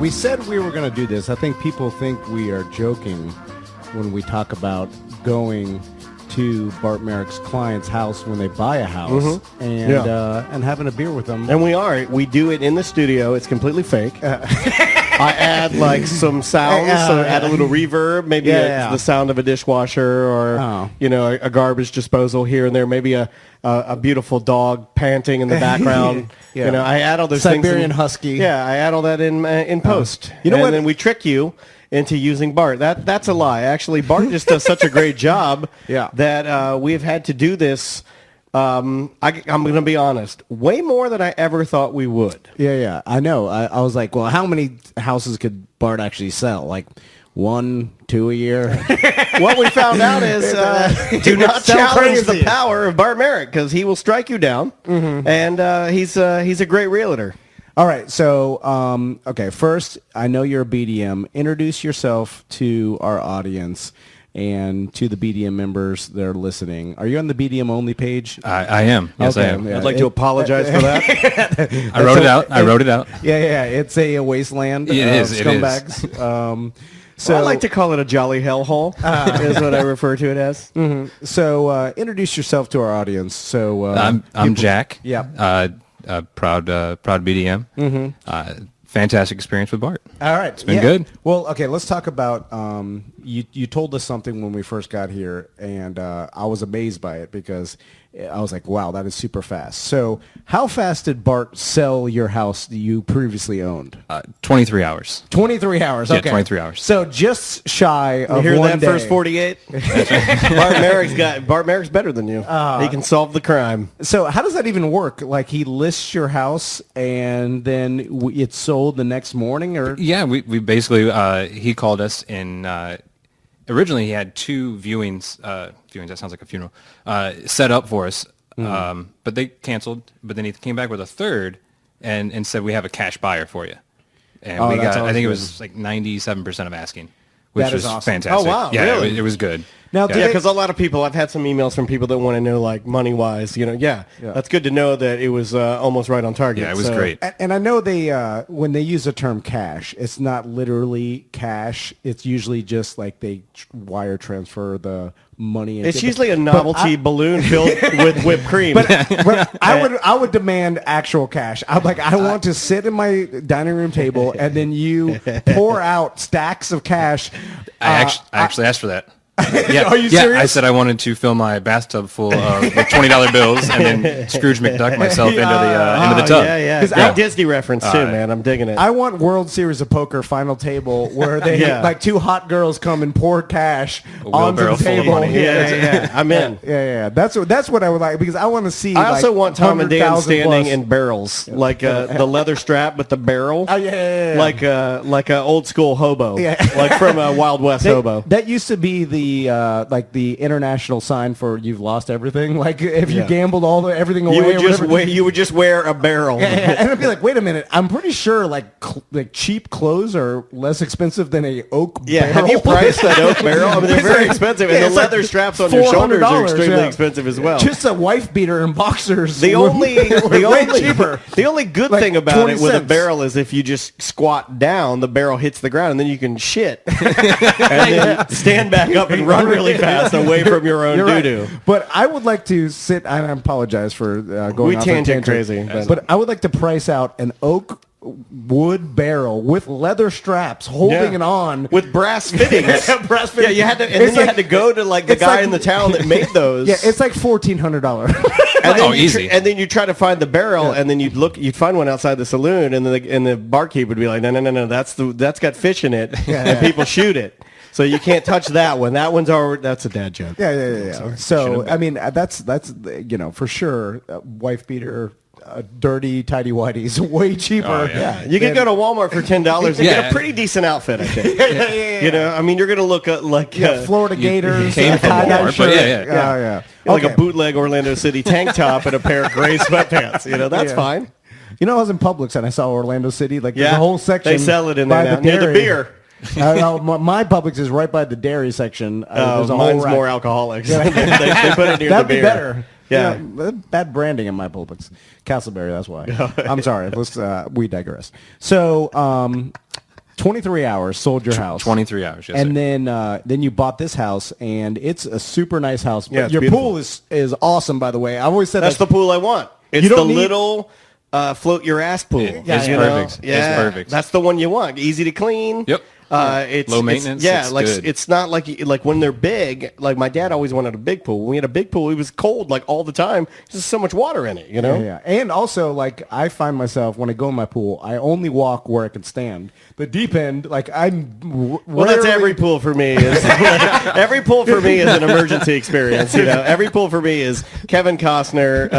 We said we were going to do this. I think people think we are joking when we talk about going to Bart Marek's client's house when they buy a house and having a beer with them. And we are. We do it in the studio. It's completely fake. I add like some sounds, so add a little reverb, maybe the sound of a dishwasher or a garbage disposal here and there, maybe a beautiful dog panting in the background. I add all those Siberian Husky. Yeah, I add all that in post. And then we trick you into using Bart. That's a lie. Actually, Bart just does such a great job that we've had to do this. I'm going to be honest, way more than I ever thought we would. Yeah, I know. I was like, well, how many houses could Bart actually sell? Like 1, 2 a year? What we found out is do not challenge the power of Bart Marek, because he will strike you down, and he's a great realtor. All right, so, first, I know you're a BDM. Introduce yourself to our audience and to the BDM members that are listening. Are you on the BDM only page? I am. Yes, I am. Yeah. I'd like to apologize for that. I wrote it out. Yeah. It's a wasteland of scumbags. So I like to call it a jolly hellhole, is what I refer to it as. So introduce yourself to our audience. So I'm Jack. Yeah. Proud BDM. Fantastic experience with Bart. All right. It's been good. Well, okay, let's talk about, you told us something when we first got here, and I was amazed by it because I was like, wow, that is super fast. So how fast did Bart sell your house that you previously owned? 23 hours. 23 hours, okay. Yeah, 23 hours. So just shy of hear one that day. First 48? Bart Marek's better than you. He can solve the crime. So how does that even work? Like he lists your house and then it's sold the next morning? Or Yeah, we basically, he called us in, originally he had 2 viewings, that sounds like a funeral, set up for us, but they canceled, but then he came back with a third and said, we have a cash buyer for you. And we got, I think it was like 97% of asking, which was awesome. Fantastic. Oh, wow, yeah, really? it was good. Now, because a lot of people, I've had some emails from people that want to know, like, money-wise, that's good to know that it was almost right on target. Yeah, it was great. And I know they, when they use the term cash, it's not literally cash. It's usually just like they wire transfer the money. It's usually a novelty balloon filled with whipped cream. But I would demand actual cash. I'm like, I want to sit in my dining room table and then you pour out stacks of cash. I actually asked for that. Yeah, Are you serious? I said I wanted to fill my bathtub full of like $20 bills and then Scrooge McDuck myself into the tub. Yeah. Big Disney reference too, man. I'm digging it. I want World Series of Poker final table where they like 2 hot girls come and pour cash onto the table. Yeah. I'm in. Yeah. That's what I would like because I want to see. I also want Tom and Dan standing plus. in barrels, like the leather strap with the barrel. Oh yeah. Like a old school hobo, like from a Wild West hobo. That used to be the international sign for you've lost everything. Like if you gambled everything away, you would just wear a barrel. And I'd be like, wait a minute, I'm pretty sure like cheap clothes are less expensive than a oak barrel. Have you priced that oak barrel? I mean, they're very expensive, and the leather straps on your shoulders are extremely expensive as well. Just a wife beater and boxers. The only cheaper. The only good thing about it with a barrel is if you just squat down, the barrel hits the ground, and then you can shit, and then stand back up and run really fast away from your own doo-doo. Right. But I would like to sit, and I apologize for going off tangent crazy. But I would like to price out an oak wood barrel with leather straps holding it on with brass fittings. Brass fittings. Yeah, you had to, and then you had to go to like the guy in the town that made those. Yeah, it's like $1,400. Easy. And then you try to find the barrel, and then you'd find one outside the saloon, and the barkeep would be like, no, that's got fish in it, and people shoot it. So you can't touch that one. That one's already, that's a dad joke. Yeah. So, I mean, that's for sure, wife beater, dirty tighty-whities, way cheaper. Oh, yeah. You can go to Walmart for $10 and get a pretty decent outfit, I think. I mean, you're going to look like Florida Gators. Came from Walmart, but yeah. Like a bootleg Orlando City tank top and a pair of gray sweatpants. That's fine. I was in Publix and I saw Orlando City. Like, there's a whole section. They sell it in there now, near the beer. My Publix is right by the dairy section. There's a mine's more alcoholics. they put it near That'd the beer. Be better. Yeah. Bad branding in my Publix. Castleberry, that's why. I'm sorry. We digress. So, 23 hours, sold your house. 23 hours, yes, and sir. then you bought this house, and it's a super nice house. Yeah, your beautiful. pool is awesome, by the way. I always said That's the pool I want. It's the little float your ass pool. It's perfect. Yeah, it's perfect. That's the one you want. Easy to clean. Yep. It's low maintenance. It's, it's good. it's not like when they're big. Like my dad always wanted a big pool. When we had a big pool, it was cold like all the time. There's so much water in it, you know. Yeah. And also, like, I find myself when I go in my pool, I only walk where I can stand. The deep end, like Well, that's every pool for me. Every pool for me is an emergency experience. You know, every pool for me is Kevin Costner.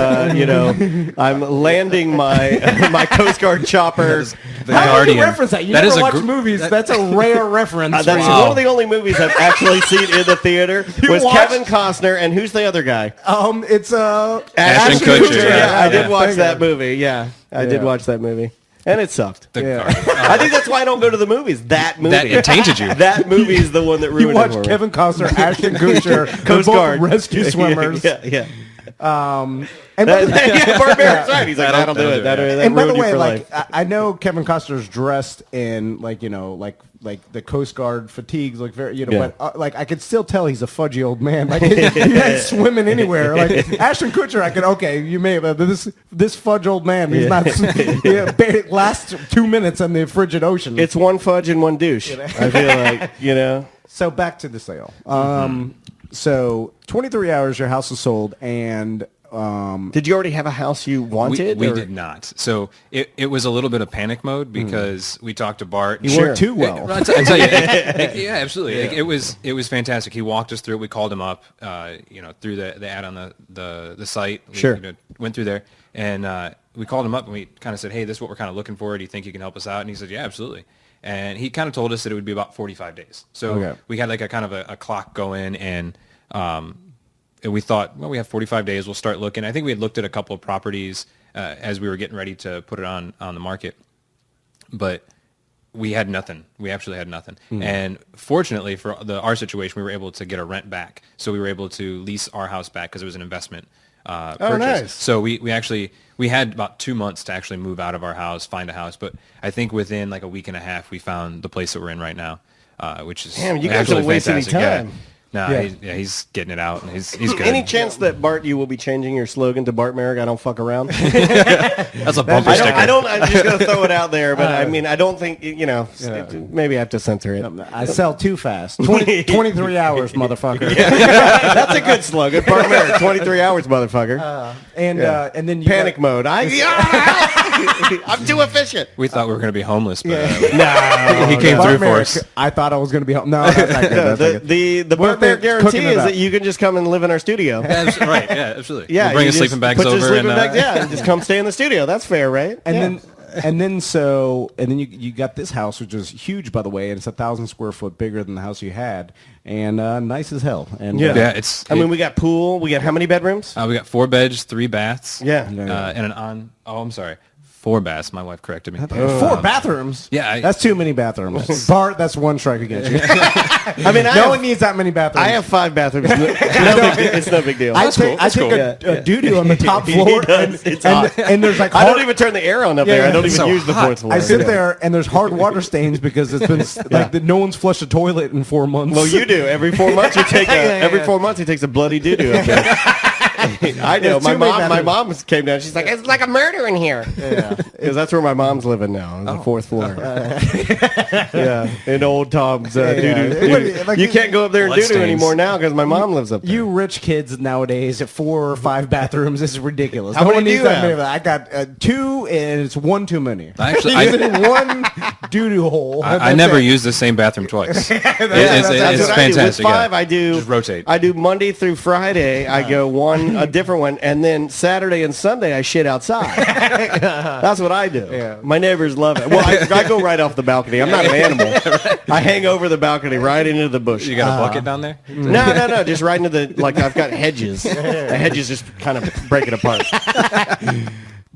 I'm landing my Coast Guard chopper. The How Guardian. did you reference that? You That never is a watch gr- movies. That's a rare reference. That's one of the only movies I've actually seen in the theater. Was watched- Kevin Costner and who's the other guy? It's Ashton Kutcher. Yeah, I did Yeah. watch that movie. Yeah, I did watch that movie, and it sucked. The Yeah. Guardian. I think that's why I don't go to the movies. That movie. That it tainted you. That movie is the one that You ruined it watch for me. Kevin Costner, Ashton Kutcher, Coast both Guard rescue swimmers. Yeah. And by the- Yeah, Bart Marek's right. He's like, that'll do it. That and by the ruined you way, for like life. I know Kevin Costner's dressed in like the Coast Guard fatigues, like very Yeah. but like I could still tell he's a fudgy old man. Like he ain't swimming anywhere. Like Ashton Kutcher, I could you may but this fudge old man. He's not last 2 minutes in the frigid ocean. It's one fudge and one douche. I feel like, So back to the sale. So 23 hours, your house is sold, and Did you already have a house you wanted? We or- did not. So it was a little bit of panic mode because we talked to Bart. you weren't too well. I'll tell you, yeah, absolutely. Like, it was fantastic. He walked us through it. We called him up, through the ad on the site. Sure. We, went through there, and we called him up and we kind of said, hey, this is what we're kind of looking for. Do you think you can help us out? And he said, yeah, absolutely. And he kind of told us that it would be about 45 days. So we had like a kind of a clock going, and we thought, well, we have 45 days. We'll start looking. I think we had looked at a couple of properties as we were getting ready to put it on the market, but we had nothing. We actually had nothing. And fortunately for our situation, we were able to get our rent back. So we were able to lease our house back because it was an investment purchase. Nice. So we had about 2 months to actually move out of our house, find a house. But I think within like a week and a half, we found the place that we're in right now, which is Damn, you guys actually don't waste any fantastic. time. No, Yeah. he's getting it out, and he's good. Any chance that Bart, you will be changing your slogan to Bart Marek? I don't fuck around. That's a bumper sticker. I'm just gonna throw it out there, but I mean, I don't think maybe I have to censor it. I sell too fast. 23 hours, motherfucker. That's a good slogan, Bart Marek. 23 hours, motherfucker. And then you Panic mode. I'm too efficient. We thought we were going to be homeless, but No, he came Bart through for Marek, us. I thought I was going to be home. No, that's not good. That's not good. The What Bart if they're Marek guarantee cooking it is up? that you can just come and live in our studio. Right, yeah, absolutely. Yeah, we'll bring you his sleeping just bags put your over, sleeping and bags, and just come stay in the studio. That's fair, right? And then you got this house, which is huge, by the way, and it's 1,000 square foot bigger than the house you had, and nice as hell. And yeah, we got pool. We got how many bedrooms? we got 4 beds, 3 baths. Yeah. And I'm sorry, 4 baths. My wife corrected me. 4 bathrooms. Yeah, that's too many bathrooms. Bart, that's one strike against you. I mean, no one needs that many bathrooms. I have 5 bathrooms. It's no big deal. I take a doo-doo on the top floor, and there's like I don't even turn the air on up there. I don't even use the 4th floor. I sit there, and there's hard water stains because it's been no one's flushed a toilet in 4 months. Well, you do. Every 4 months you take every 4 months he takes a bloody doo-doo up there. I know. My mom came down. She's like, it's like a murder in here. Yeah, because that's where my mom's living now, on the 4th floor. Yeah, in old Tom's doo-doo. Like, you can't go up there and blood doo-doo stains. anymore now because my mom lives up there. You rich kids nowadays at 4 or 5 bathrooms, this is ridiculous. How no many one do needs you that have? many of that. I got 2, and it's 1 too many. Actually, Even one doo-doo hole. I never use the same bathroom twice. It's That's what I do. With fantastic. 5, yeah. I do Just rotate. I do Monday through Friday. I go a different one, and then Saturday and Sunday I shit outside. That's what I do. Yeah. My neighbors love it. Well, I go right off the balcony. I'm not an animal. I hang over the balcony right into the bush. You got a bucket down there? No, just right into the I've got hedges. The hedges just kind of break it apart.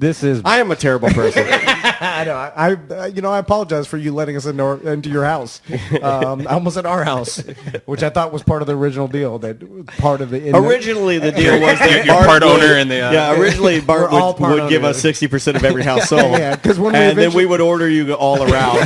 This is. I am a terrible person. I know. I apologize for you letting us into your house. Almost at our house, which I thought was part of the original deal. That part of the originally the deal was that you're part owner in the originally Bart would give us 60% of every house sold. Yeah, because then we would order you all around.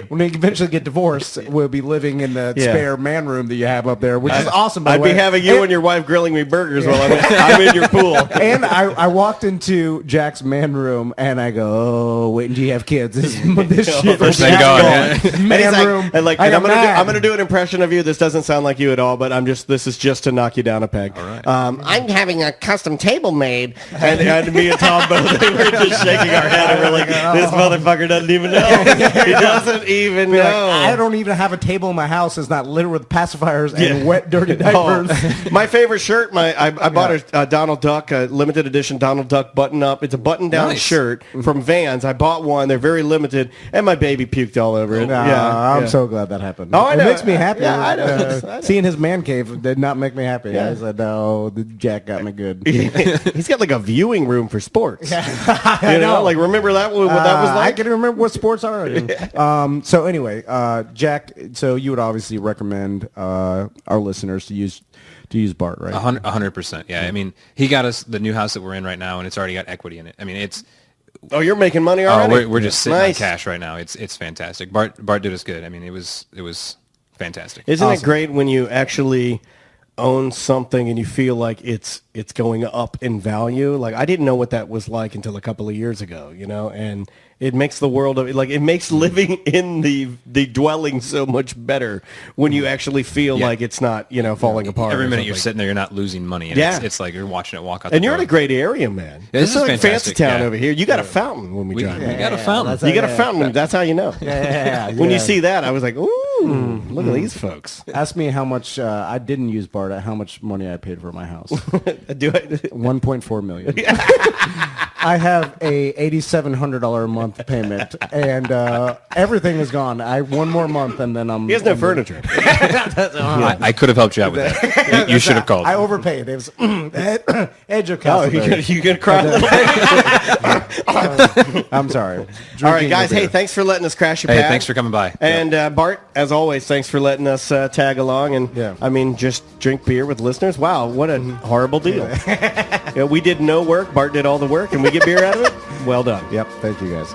When we eventually get divorced, we'll be living in the spare man room that you have up there, which is awesome. I'd be having you and your wife grilling me burgers while I'm in your pool. And I walked into Jack's man room and I go, oh, wait until you have kids. This shit First thing going. Man room. I'm gonna do an impression of you. This doesn't sound like you at all, but this is just to knock you down a peg. All right. I'm having a custom table made, and me and Tom both were just shaking our head and we're like, this motherfucker doesn't even know. He doesn't even know. Like, I don't even have a table in my house that's not littered with pacifiers and wet, dirty diapers. My favorite shirt, I bought a Donald Duck, a limited edition Donald Duck button up. It's a button-down shirt from Vans. I bought one. They're very limited, and my baby puked all over it. I'm so glad that happened. Oh, I know. It makes me happy. Yeah, I know. Seeing his man cave did not make me happy. Yeah. I said, no, Jack got me good. He's got like a viewing room for sports. I know. Like remember that what that was like? I can remember what sports are. So anyway, Jack. So you would obviously recommend our listeners to use Bart, right? 100%. Yeah, I mean, he got us the new house that we're in right now, and it's already got equity in it. I mean, it's. Oh, you're making money already? We're just sitting on cash right now. It's fantastic. Bart did us good. I mean, it was fantastic. Isn't it great when you actually own something and you feel like it's going up in value? Like I didn't know what that was like until a couple of years ago, and it makes the world of it makes living in the dwelling so much better when you actually feel like it's not falling apart. Every minute you're sitting there, you're not losing money. And it's like you're watching it walk out. And you're in a great area, man. Yeah, this is like fancy fantastic. town over here. You got a fountain when we drive. We got a fountain. You got a fountain. That's how you know. When you see that, I was like, ooh, look at these folks. Ask me how much I didn't use Bart. How much money I paid for my house? Do I? $1.4 million. I have a $8,700 a month payment, and everything is gone. One more month, and then I'm. He has no furniture. I could have helped you out with that. You should have called. I overpaid. It was edge of Castleberry. You gonna cry a little bit? I'm sorry. All right, guys. Hey, thanks for letting us crash your pad. Hey, thanks for coming by. And Bart, as always, thanks for letting us tag along. And I mean, just drink beer with listeners. Wow, what a horrible deal. We did no work. Bart did all the work, and we get beer out of it. Well done. Yep. Thank you, guys.